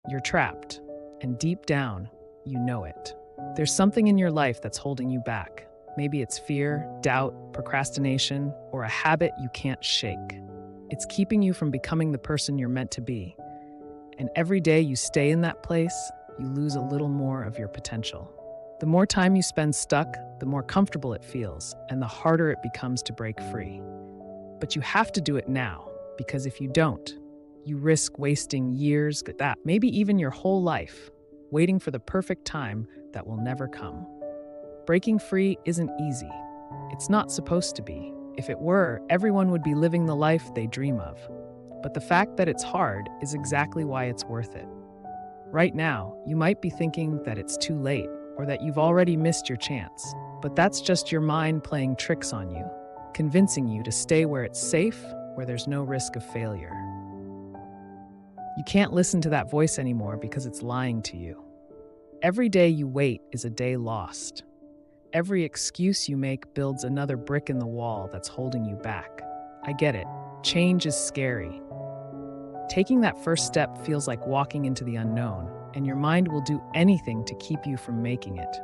You're trapped, and deep down, you know it. There's something in your life that's holding you back. Maybe it's fear, doubt, procrastination, or a habit you can't shake. It's keeping you from becoming the person you're meant to be. And every day you stay in that place, you lose a little more of your potential. The more time you spend stuck, the more comfortable it feels, and the harder it becomes to break free. But you have to do it now, because if you don't, you risk wasting years, maybe even your whole life, waiting for the perfect time that will never come. Breaking free isn't easy. It's not supposed to be. If it were, everyone would be living the life they dream of. But the fact that it's hard is exactly why it's worth it. Right now, you might be thinking that it's too late or that you've already missed your chance. But that's just your mind playing tricks on you, convincing you to stay where it's safe, where there's no risk of failure. You can't listen to that voice anymore because it's lying to you. Every day you wait is a day lost. Every excuse you make builds another brick in the wall that's holding you back. I get it. Change is scary. Taking that first step feels like walking into the unknown, and your mind will do anything to keep you from making it.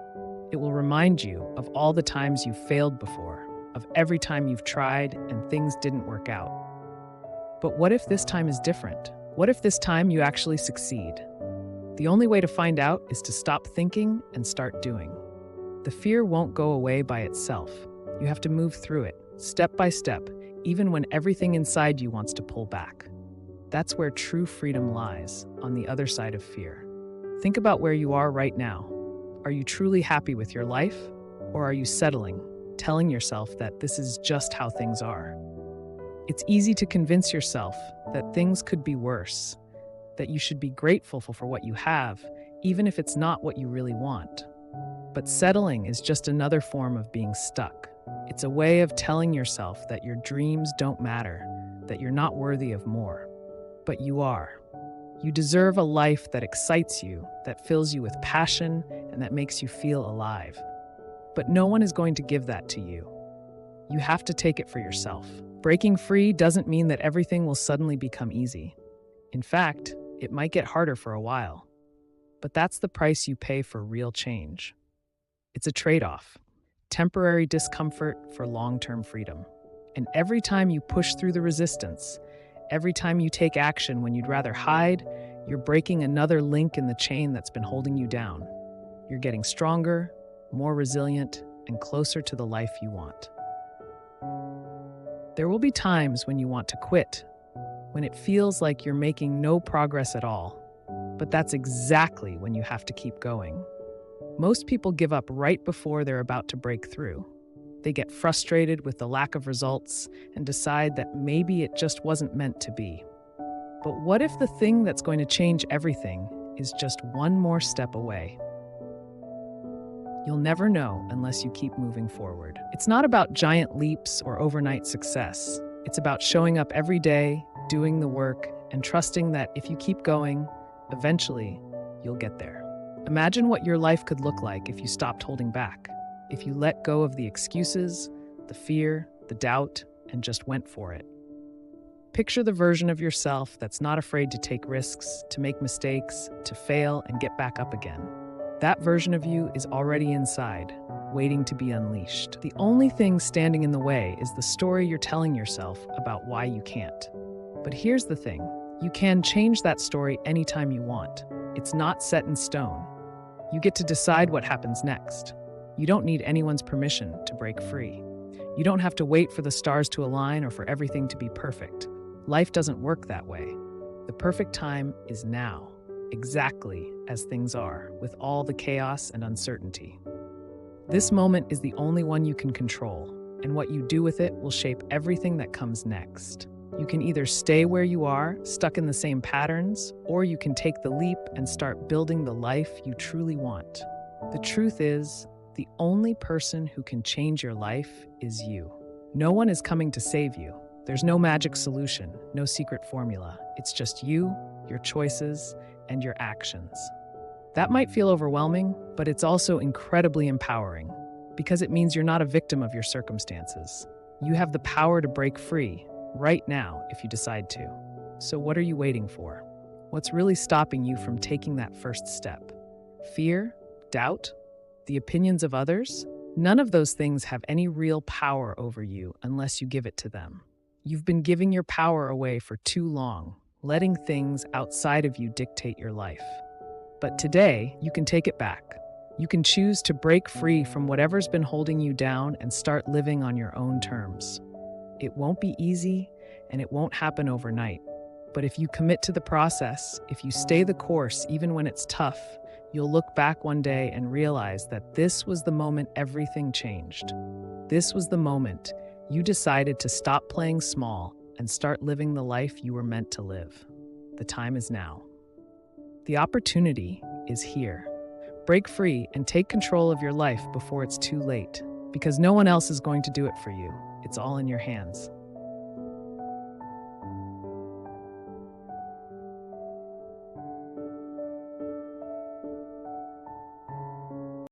It will remind you of all the times you've failed before, of every time you've tried and things didn't work out. But what if this time is different? What if this time you actually succeed? The only way to find out is to stop thinking and start doing. The fear won't go away by itself. You have to move through it, step by step, even when everything inside you wants to pull back. That's where true freedom lies, on the other side of fear. Think about where you are right now. Are you truly happy with your life? Or are you settling, telling yourself that this is just how things are? It's easy to convince yourself that things could be worse, that you should be grateful for what you have, even if it's not what you really want. But settling is just another form of being stuck. It's a way of telling yourself that your dreams don't matter, that you're not worthy of more. But you are. You deserve a life that excites you, that fills you with passion, and that makes you feel alive. But no one is going to give that to you. You have to take it for yourself. Breaking free doesn't mean that everything will suddenly become easy. In fact, it might get harder for a while. But that's the price you pay for real change. It's a trade-off. Temporary discomfort for long-term freedom. And every time you push through the resistance, every time you take action when you'd rather hide, you're breaking another link in the chain that's been holding you down. You're getting stronger, more resilient, and closer to the life you want. There will be times when you want to quit, when it feels like you're making no progress at all. But that's exactly when you have to keep going. Most people give up right before they're about to break through. They get frustrated with the lack of results and decide that maybe it just wasn't meant to be. But what if the thing that's going to change everything is just one more step away? You'll never know unless you keep moving forward. It's not about giant leaps or overnight success. It's about showing up every day, doing the work, and trusting that if you keep going, eventually you'll get there. Imagine what your life could look like if you stopped holding back, if you let go of the excuses, the fear, the doubt, and just went for it. Picture the version of yourself that's not afraid to take risks, to make mistakes, to fail and get back up again. That version of you is already inside, waiting to be unleashed. The only thing standing in the way is the story you're telling yourself about why you can't. But here's the thing, you can change that story anytime you want. It's not set in stone. You get to decide what happens next. You don't need anyone's permission to break free. You don't have to wait for the stars to align or for everything to be perfect. Life doesn't work that way. The perfect time is now, exactly as things are, with all the chaos and uncertainty. This moment is the only one you can control, and what you do with it will shape everything that comes next. You can either stay where you are, stuck in the same patterns, or you can take the leap and start building the life you truly want. The truth is, the only person who can change your life is you. No one is coming to save you. There's no magic solution, no secret formula. It's just you, your choices, and your actions. That might feel overwhelming, but it's also incredibly empowering because it means you're not a victim of your circumstances. You have the power to break free right now if you decide to. So what are you waiting for? What's really stopping you from taking that first step? Fear? Doubt? The opinions of others? None of those things have any real power over you unless you give it to them. You've been giving your power away for too long, letting things outside of you dictate your life. But today, you can take it back. You can choose to break free from whatever's been holding you down and start living on your own terms. It won't be easy, and it won't happen overnight. But if you commit to the process, if you stay the course even when it's tough, you'll look back one day and realize that this was the moment everything changed. This was the moment you decided to stop playing small and start living the life you were meant to live. The time is now. The opportunity is here. Break free and take control of your life before it's too late, because no one else is going to do it for you. It's all in your hands.